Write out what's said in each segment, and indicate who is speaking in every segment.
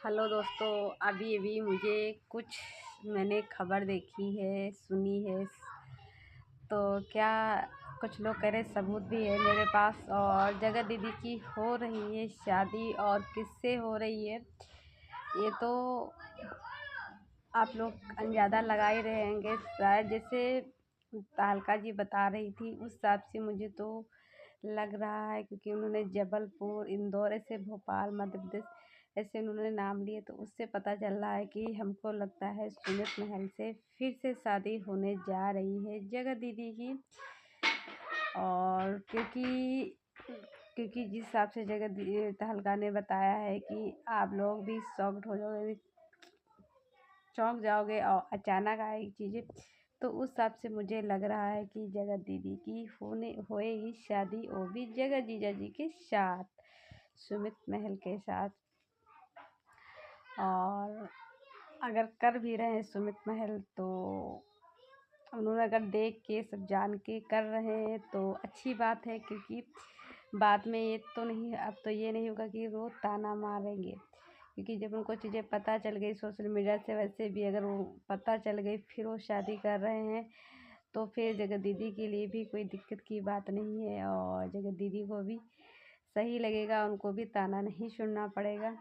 Speaker 1: Hello दोस्तों। अभी अभी मुझे कुछ मैंने खबर देखी है, सुनी है। तो क्या कुछ लोग कह रहे, सबूत भी है मेरे पास। और जगह दीदी की हो रही है शादी, और किससे हो रही है ये तो आप लोग अंदाज़ा लगा ही रहेंगे शायद। जैसे तालका जी बता रही थी उस हिसाब से मुझे तो लग रहा है, क्योंकि उन्होंने जबलपुर, इंदौर, ऐसे भोपाल, मध्य प्रदेश ऐसे उन्होंने नाम लिए, तो उससे पता चल रहा है कि हमको लगता है सुमित महल से फिर से शादी होने जा रही है जगह दीदी की। और क्योंकि जिस हिसाब से जगह तहलका ने बताया है कि आप लोग भी शॉक्ड हो जाओगे, चौंक जाओगे और अचानक आएगी चीज़ें। तो उस हिसाब से मुझे लग रहा है कि जगह दीदी की होएगी शादी, वो भी जगह जीजा जी के साथ, सुमित महल के साथ। और अगर कर भी रहे हैं सुमित महल, तो उन्होंने अगर देख के सब जान के कर रहे हैं तो अच्छी बात है, क्योंकि बाद में ये तो नहीं, अब तो ये नहीं होगा कि वो ताना मारेंगे। क्योंकि जब उनको चीज़ें पता चल गई सोशल मीडिया से, वैसे भी अगर वो पता चल गई फिर वो शादी कर रहे हैं, तो फिर जगह दीदी के लिए भी कोई दिक्कत की बात नहीं है, और जगह दीदी को भी सही लगेगा, उनको भी ताना नहीं सुनना पड़ेगा।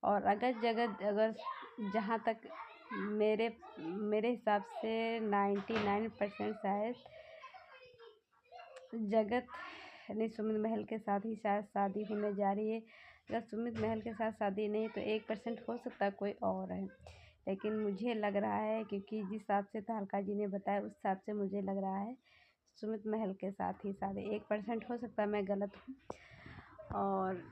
Speaker 1: और अगर जहाँ तक मेरे मेरे हिसाब से 99% शायद जगत यानी सुमित महल के साथ ही शायद शादी होने जा रही है। अगर सुमित महल के साथ शादी नहीं तो 1% हो सकता है कोई और है, लेकिन मुझे लग रहा है, क्योंकि जिस हिसाब से तहलका जी ने बताया उस हिसाब से मुझे लग रहा है सुमित महल के साथ ही शादी। 1% हो सकता है मैं गलत हूँ। और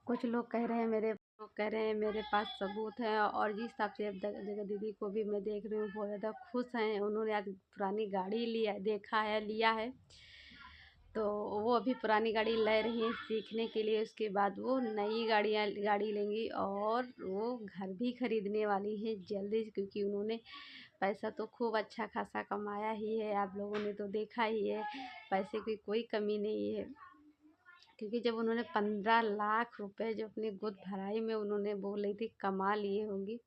Speaker 1: कुछ लोग कह रहे हैं मेरे पास सबूत है। और जिस हिसाब से अब जगह दीदी को भी मैं देख रही हूँ बहुत ज़्यादा खुश हैं। उन्होंने आज पुरानी गाड़ी लिया है, तो वो अभी पुरानी गाड़ी ले रही हैं सीखने के लिए। उसके बाद वो नई गाड़ी लेंगी, और वो घर भी खरीदने वाली हैं जल्दी से, क्योंकि उन्होंने पैसा तो खूब अच्छा खासा कमाया ही है। आप लोगों ने तो देखा ही है, पैसे की कोई कमी नहीं है। क्योंकि जब उन्होंने 15 लाख रुपए जो अपनी गोद भराई में उन्होंने बोल रही थी कमा लिए होंगी,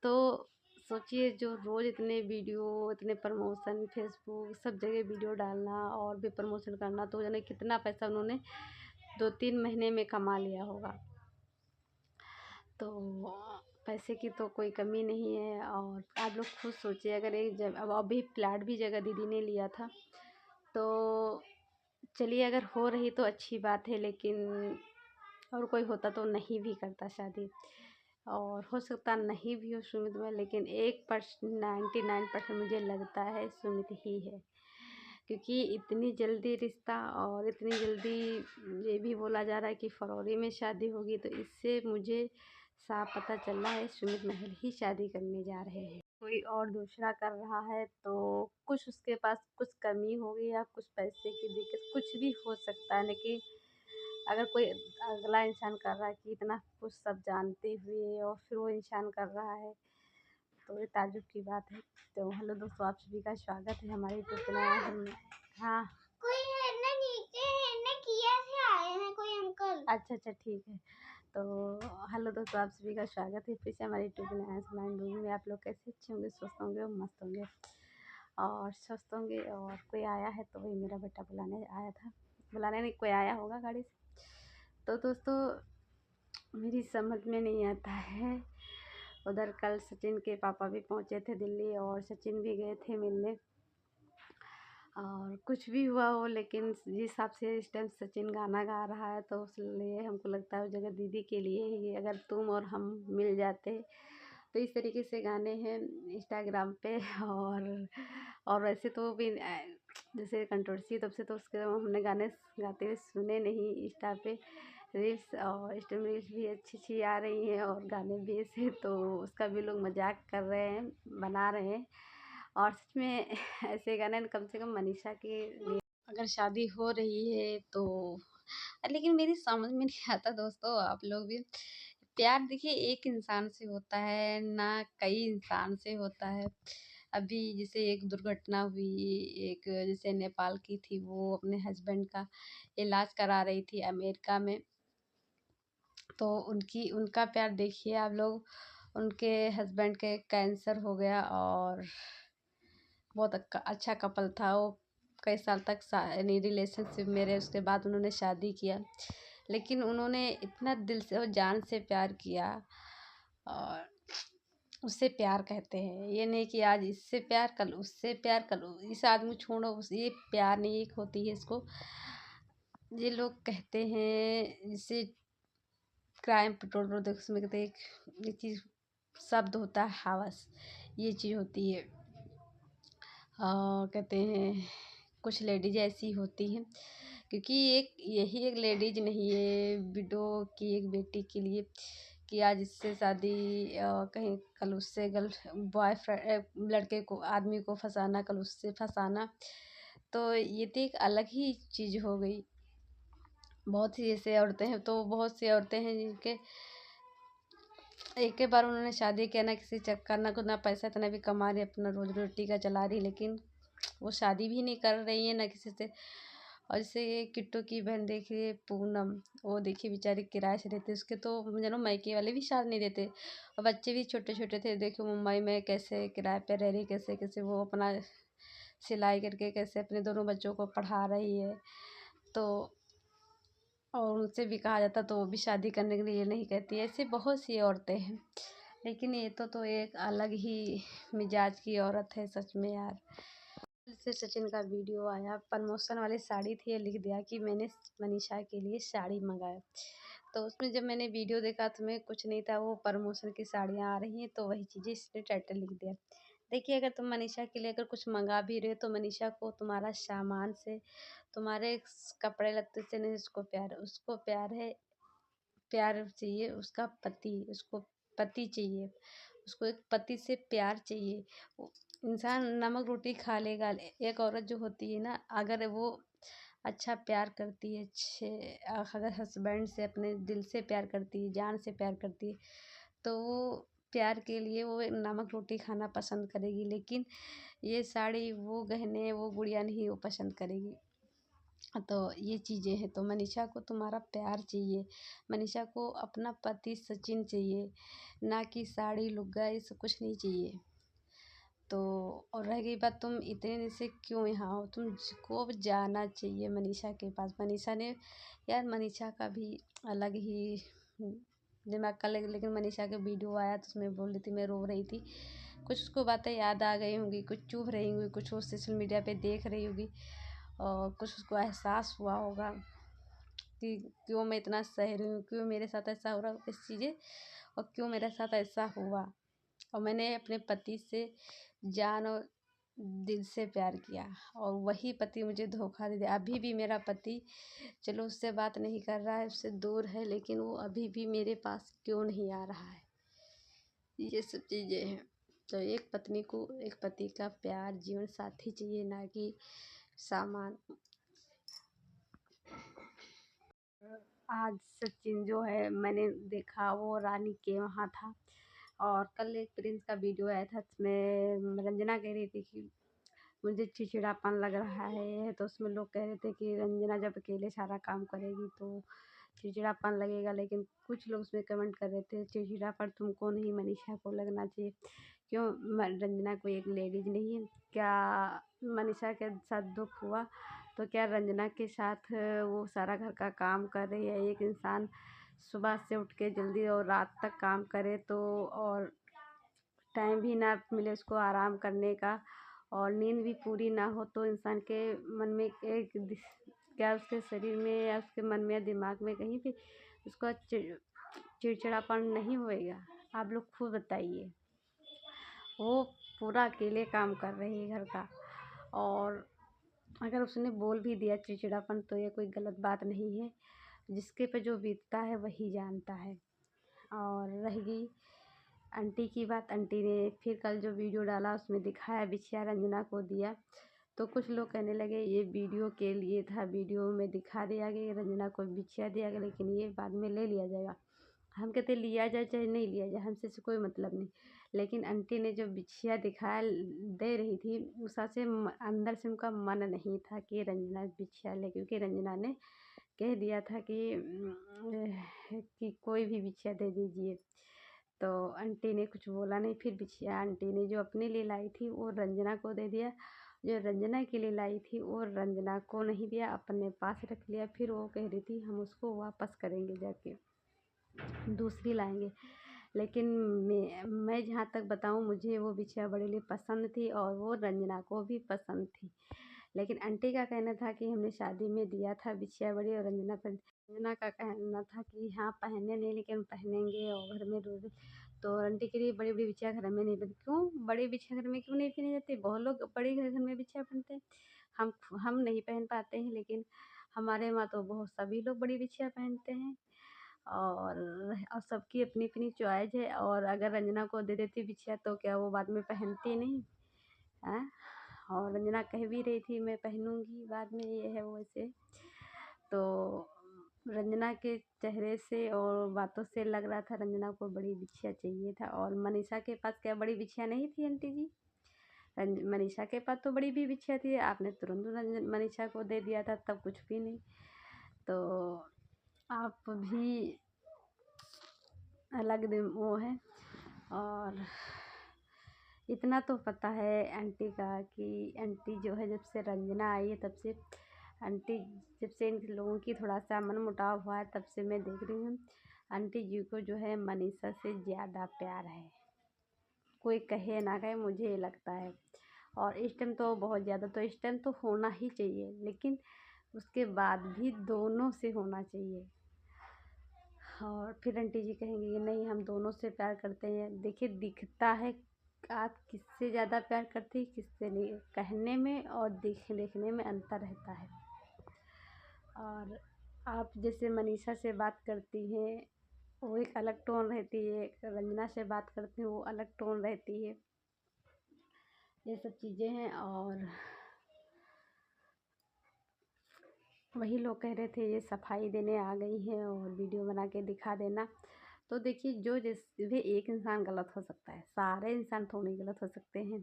Speaker 1: तो सोचिए जो रोज़ इतने वीडियो, इतने प्रमोशन, फेसबुक सब जगह वीडियो डालना और भी प्रमोशन करना, तो जाने कितना पैसा उन्होंने 2-3 महीने में कमा लिया होगा। तो पैसे की तो कोई कमी नहीं है। और आप लोग खुद सोचिए, अगर अब अभी फ्लैट भी जगह दीदी ने लिया था, तो चलिए अगर हो रही तो अच्छी बात है, लेकिन और कोई होता तो नहीं भी करता शादी। और हो सकता नहीं भी हो सुमित में, लेकिन 99% मुझे लगता है सुमित ही है। क्योंकि इतनी जल्दी रिश्ता, और इतनी जल्दी ये भी बोला जा रहा है कि फरवरी में शादी होगी, तो इससे मुझे साफ पता चल रहा है सुमित महल ही शादी करने जा रहे हैं। कोई और दूसरा कर रहा है तो कुछ उसके पास कुछ कमी होगी, या कुछ पैसे की दिक्कत, कुछ भी हो सकता है। लेकिन अगर कोई अगला इंसान कर रहा है कि इतना कुछ सब जानते हुए और फिर वो इंसान कर रहा है, तो ये ताज्जुब की बात है। तो हेलो दोस्तों, आप सभी का स्वागत है हमारे यूट्यूब चैनल। हाँ, कोई है ना, नीचे है ना, किया से आए हैं कोई अंकल। अच्छा अच्छा, ठीक है। तो हेलो दोस्तों, आप सभी का स्वागत है फिर से हमारे यूट्यूब चैनल माइंड में। आप लोग कैसे अच्छे होंगे, स्वस्थ होंगे और मस्त होंगे और स्वस्थ होंगे। और कोई आया है तो वही मेरा बेटा बुलाने आया था, बुलाने नहीं, कोई आया होगा गाड़ी से। तो दोस्तों, मेरी समझ में नहीं आता है। उधर कल सचिन के पापा भी पहुंचे थे दिल्ली, और सचिन भी गए थे मिलने। और कुछ भी हुआ हो, लेकिन जिस हिसाब से इस टाइम सचिन गाना गा रहा है, तो इसलिए हमको लगता है जगह दीदी के लिए ही, अगर तुम और हम मिल जाते। तो इस तरीके से गाने हैं इंस्टाग्राम पे। और वैसे तो भी जैसे कंट्रोवर्सी, तब से तो उसके हमने गाने गाते हुए सुने नहीं। इंस्टा पे रील्स और इंस्टा में रील्स भी अच्छी अच्छी आ रही हैं, और गाने भी ऐसे, तो उसका भी लोग मजाक कर रहे हैं, बना रहे हैं। और सच में ऐसे गाने कम से कम मनीषा के लिए अगर शादी हो रही है तो। लेकिन मेरी समझ में नहीं आता दोस्तों, आप लोग भी, प्यार देखिए एक इंसान से होता है ना, कई इंसान से होता है। अभी जैसे एक दुर्घटना हुई, एक जैसे नेपाल की थी, वो अपने हस्बैंड का इलाज करा रही थी अमेरिका में। तो उनका प्यार देखिए आप लोग। उनके हस्बैंड के कैंसर हो गया और बहुत अच्छा कपल था वो। कई साल तक यानी रिलेशनशिप में रहे, उसके बाद उन्होंने शादी किया, लेकिन उन्होंने इतना दिल से और जान से प्यार किया। और उससे प्यार कहते हैं, ये नहीं कि आज इससे प्यार कर लो उससे प्यार कर लो, इस आदमी छोड़ो उस, ये प्यार नहीं एक होती है इसको। ये लोग कहते हैं जिसे क्राइम पेट्रोल देखो उसमें कहते हैं, ये चीज़ शब्द होता है हवस, ये चीज़ होती है। कहते हैं कुछ लेडीज ऐसी होती हैं, क्योंकि यही एक लेडीज नहीं है विडो की एक बेटी के लिए कि आज इससे शादी कहीं कल उससे बॉयफ्रेंड लड़के को आदमी को फंसाना, कल उससे फंसाना, तो ये तो एक अलग ही चीज़ हो गई। बहुत सी ऐसे औरतें हैं, तो बहुत सी औरतें हैं जिनके एक ही बार उन्होंने शादी किया, ना किसी चक्कर, ना कुछ, ना पैसा इतना भी कमा रही, अपना रोजी रोटी का चला रही, लेकिन वो शादी भी नहीं कर रही है ना किसी से। और जैसे ये किट्टू की बहन देखिए पूनम, वो देखिए बेचारी किराए से रहते, उसके तो जानो मायके वाले भी साथ नहीं देते, और बच्चे भी छोटे छोटे थे। देखो मुंबई में कैसे किराए पे रह रही, कैसे कैसे वो अपना सिलाई करके कैसे अपने दोनों बच्चों को पढ़ा रही है। तो और उनसे भी कहा जाता तो वो भी शादी करने के लिए नहीं कहती। ऐसी बहुत सी औरतें हैं, लेकिन ये तो एक अलग ही मिजाज की औरत है सच में यार। जैसे सचिन का वीडियो आया, प्रमोशन वाली साड़ी थी, ये लिख दिया कि मैंने मनीषा के लिए साड़ी मंगाया। तो उसमें जब मैंने वीडियो देखा तो मैं कुछ नहीं था, वो प्रमोशन की साड़ियाँ आ रही हैं, तो वही चीज़ें इसने टाइटल लिख दिया। देखिए अगर तुम मनीषा के लिए अगर कुछ मंगा भी रहे हो तो मनीषा को तुम्हारा सामान से, तुम्हारे कपड़े लत्ते से नहीं, उसको प्यार है, प्यार चाहिए उसका पति, उसको पति चाहिए, उसको एक पति से प्यार चाहिए। इंसान नमक रोटी खा लेगा, एक औरत जो होती है ना, अगर वो अच्छा प्यार करती है, अच्छे अगर हस्बैंड से अपने दिल से प्यार करती है, जान से प्यार करती है, तो वो प्यार के लिए वो नमक रोटी खाना पसंद करेगी। लेकिन ये साड़ी, वो गहने, वो गुड़िया नहीं वो पसंद करेगी। तो ये चीज़ें हैं। तो मनीषा को तुम्हारा प्यार चाहिए, मनीषा को अपना पति सचिन चाहिए, ना कि साड़ी लुग्गा, ये सब कुछ नहीं चाहिए। तो और रह गई बात तुम इतने दिन से क्यों यहाँ हो, तुमको अब जाना चाहिए मनीषा के पास। मनीषा ने यार, मनीषा का भी अलग ही दिमाग का, लेकिन मनीषा का वीडियो आया तो उसमें बोल रही थी मैं रो रही थी, कुछ उसको बातें याद आ गई होंगी, कुछ चुभ रही होंगी, कुछ वो सोशल मीडिया पे देख रही होगी, और कुछ उसको एहसास हुआ होगा कि क्यों मैं इतना सह रही हूँ, क्यों मेरे साथ ऐसा हो रहा है इस चीज़ें, और क्यों मेरे साथ ऐसा हुआ। और मैंने अपने पति से जान और दिल से प्यार किया, और वही पति मुझे धोखा दे दिया। अभी भी मेरा पति, चलो उससे बात नहीं कर रहा है, उससे दूर है, लेकिन वो अभी भी मेरे पास क्यों नहीं आ रहा है। ये सब चीज़ें हैं। तो एक पत्नी को एक पति का प्यार, जीवन साथी चाहिए, ना कि सामान। आज सचिन जो है मैंने देखा वो रानी के वहाँ था, और कल एक प्रिंस का वीडियो आया था, उसमें रंजना कह रही थी कि मुझे चिड़चिड़ापन लग रहा है, तो उसमें लोग कह रहे थे कि रंजना जब अकेले सारा काम करेगी तो चिड़चिड़ापन लगेगा, लेकिन कुछ लोग उसमें कमेंट कर रहे थे चिड़चिड़ापन तुमको नहीं मनीषा को लगना चाहिए। क्यों रंजना कोई एक लेडीज नहीं है क्या? मनीषा के साथ दुख हुआ तो क्या रंजना के साथ वो सारा घर का काम कर रही है? एक इंसान सुबह से उठ के जल्दी और रात तक काम करे तो, और टाइम भी ना मिले उसको आराम करने का, और नींद भी पूरी ना हो, तो इंसान के मन में एक क्या उसके शरीर में या उसके मन में या दिमाग में कहीं भी उसको चिड़चिड़ापन नहीं होएगा? आप लोग खुद बताइए। वो पूरा अकेले काम कर रही है घर का, और अगर उसने बोल भी दिया चिड़चिड़ापन तो ये कोई गलत बात नहीं है, जिसके पे जो बीतता है वही जानता है। और रह गई आंटी की बात, आंटी ने फिर कल जो वीडियो डाला उसमें दिखाया बिछिया रंजना को दिया, तो कुछ लोग कहने लगे ये वीडियो के लिए था, वीडियो में दिखा दिया गया रंजना को बिछिया दिया गया, लेकिन ये बाद में ले लिया जाएगा। हम कहते लिया जाए चाहे नहीं लिया जाए, हमसे से कोई मतलब नहीं, लेकिन आंटी ने जो बिछिया दिखाया दे रही थी उसा से अंदर से उनका मन नहीं था कि रंजना बिछिया ले, क्योंकि रंजना ने कह दिया था कि कोई भी बिछिया दे दीजिए। तो आंटी ने कुछ बोला नहीं, फिर बिछिया आंटी ने जो अपने लिए लाई थी वो रंजना को दे दिया, जो रंजना के लिए लाई थी वो रंजना को नहीं दिया, अपने पास रख लिया। फिर वो कह रही थी हम उसको वापस करेंगे, जाके दूसरी लाएंगे। लेकिन मैं जहाँ तक बताऊँ, मुझे वो बिछिया बड़े लिए पसंद थी और वो रंजना को भी पसंद थी। लेकिन आंटी का कहना था कि हमने शादी में दिया था बिछिया बड़ी, और रंजना का कहना था कि हाँ पहने नहीं, लेकिन पहनेंगे और घर में रोज। तो आंटी के लिए बड़ी बड़ी बिछिया घर में नहीं बनती। क्यों बड़ी बिछिया घर में क्यों नहीं पहनी जाती? बहुत लोग बड़े घर में बिछिया पहनते हैं। हम नहीं पहन पाते हैं, लेकिन हमारे वहाँ तो बहुत सभी लोग बड़ी बिछिया पहनते हैं। और सबकी अपनी अपनी चॉइस है। और अगर रंजना को दे देती बिछिया तो क्या वो बाद में पहनती नहीं है? और रंजना कह भी रही थी मैं पहनूंगी बाद में, ये है वो ऐसे। तो रंजना के चेहरे से और बातों से लग रहा था रंजना को बड़ी बिछिया चाहिए था। और मनीषा के पास क्या बड़ी बिछिया नहीं थी आंटी जी? मनीषा के पास तो बड़ी भी बिछिया थी, आपने तुरंत मनीषा को दे दिया था, तब कुछ भी नहीं। तो आप भी अलग वो है। और इतना तो पता है आंटी का कि आंटी जो है, जब से रंजना आई है तब से आंटी, जब से इन लोगों की थोड़ा सा मन मुटाव हुआ है तब से मैं देख रही हूँ आंटी जी को जो है मनीषा से ज़्यादा प्यार है। कोई कहे ना कहे, मुझे ये लगता है। और इस टाइम तो बहुत ज़्यादा, तो इस टाइम तो होना ही चाहिए, लेकिन उसके बाद भी दोनों से होना चाहिए। और फिर आंटी जी कहेंगे कि नहीं हम दोनों से प्यार करते हैं। देखिए दिखता है आप किससे ज़्यादा प्यार करती है किससे नहीं, कहने में और देखने में अंतर रहता है। और आप जैसे मनीषा से बात करती हैं वो एक अलग टोन रहती है, रंजना से बात करती हैं वो अलग टोन रहती है। ये सब चीज़ें हैं। और वही लोग कह रहे थे ये सफाई देने आ गई हैं और वीडियो बना के दिखा देना। तो देखिए जो जैसे भी एक इंसान गलत हो सकता है, सारे इंसान थोड़ी गलत हो सकते हैं।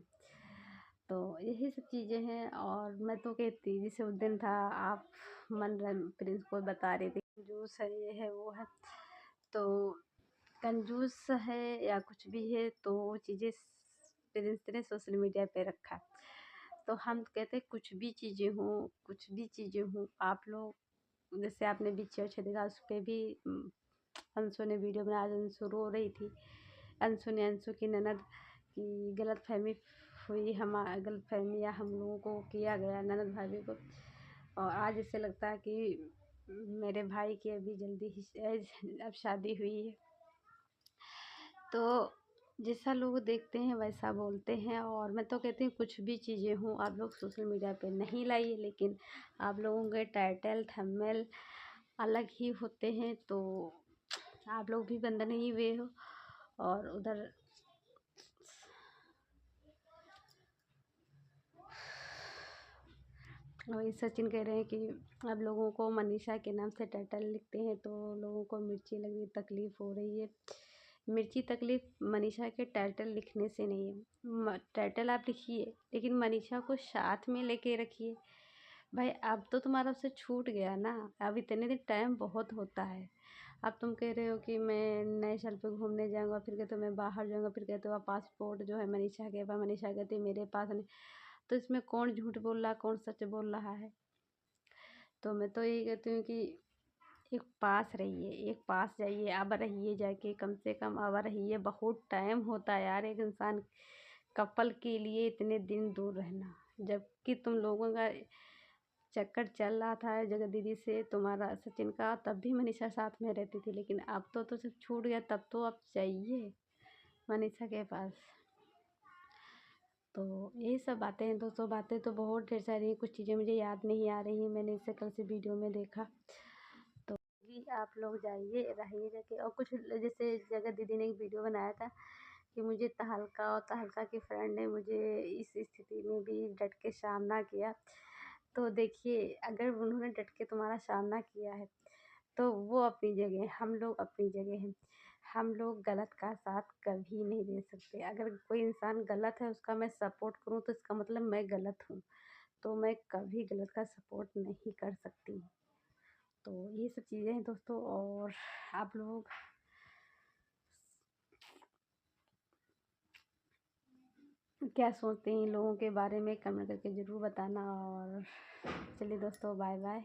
Speaker 1: तो यही सब चीज़ें हैं। और मैं तो कहती जैसे उस दिन था आप प्रिंस को बता रही थी कंजूस है, ये है वो है। तो कंजूस है या कुछ भी है तो वो चीज़ें प्रिंस ने सोशल मीडिया पे रखा। तो हम कहते कुछ भी चीज़ें हों आप लोग, जैसे आपने बीच अच्छे देखा उस पर भी अंशु ने वीडियो बनाया, आज अंशु रो रही थी। अंशु की ननद की गलतफहमी हुई, गलतफहमी या हम लोगों को किया गया ननद भाभी को। और आज इससे लगता है कि मेरे भाई की अभी जल्दी ही अब शादी हुई है। तो जैसा लोग देखते हैं वैसा बोलते हैं। और मैं तो कहती हूँ कुछ भी चीज़ें हों आप लोग सोशल मीडिया पे नहीं लाइए, लेकिन आप लोगों के टाइटल थंबनेल अलग ही होते हैं। तो आप लोग भी बंधन ही हुए हो। और उधर वही सचिन कह रहे हैं कि अब लोगों को मनीषा के नाम से टाइटल लिखते हैं तो लोगों को मिर्ची लगी, तकलीफ़ हो रही है। मिर्ची तकलीफ़ मनीषा के टाइटल लिखने से नहीं है। टाइटल आप लिखिए लेकिन मनीषा को साथ में लेके रखिए। भाई अब तो तुम्हारा उससे छूट गया ना, अब इतने दिन टाइम बहुत होता है। अब तुम कह रहे हो कि मैं नए साल पे घूमने जाऊंगा, फिर कहते हो मैं बाहर जाऊंगा, फिर कहते हो पासपोर्ट जो है मनीषा के पास, मनीषा कहती है मेरे पास नहीं। तो इसमें कौन झूठ बोल रहा है कौन सच बोल रहा है? तो मैं तो यही कहती हूँ कि एक पास रहिए, एक पास जाइए, अब रहिए जाके, कम से कम अब रहिए। बहुत टाइम होता है यार एक इंसान कपल के लिए इतने दिन दूर रहना। जबकि तुम लोगों का चक्कर चल रहा था जगह दीदी से तुम्हारा सचिन का, तब भी मनीषा साथ में रहती थी। लेकिन अब तो सब छूट गया, तब तो अब चाहिए मनीषा के पास। तो यही सब बातें हैं दोस्तों। बातें तो बहुत ढेर सारी हैं, कुछ चीज़ें मुझे याद नहीं आ रही हैं, मैंने इसे कल से वीडियो में देखा। तो भी आप लोग जाइए रहिए जाके। और कुछ जैसे जगह दीदी ने एक वीडियो बनाया था कि मुझे तहलका और तहलका की फ्रेंड ने मुझे इस स्थिति में भी डट के सामना किया। तो देखिए अगर उन्होंने डट के तुम्हारा सामना किया है तो वो अपनी जगह, हम लोग अपनी जगह हैं। हम लोग गलत का साथ कभी नहीं दे सकते। अगर कोई इंसान गलत है उसका मैं सपोर्ट करूँ तो इसका मतलब मैं गलत हूँ। तो मैं कभी गलत का सपोर्ट नहीं कर सकती। तो ये सब चीज़ें हैं दोस्तों। और आप लोग क्या सोचते हैं इन लोगों के बारे में कमेंट करके ज़रूर बताना। और चलिए दोस्तों, बाय बाय।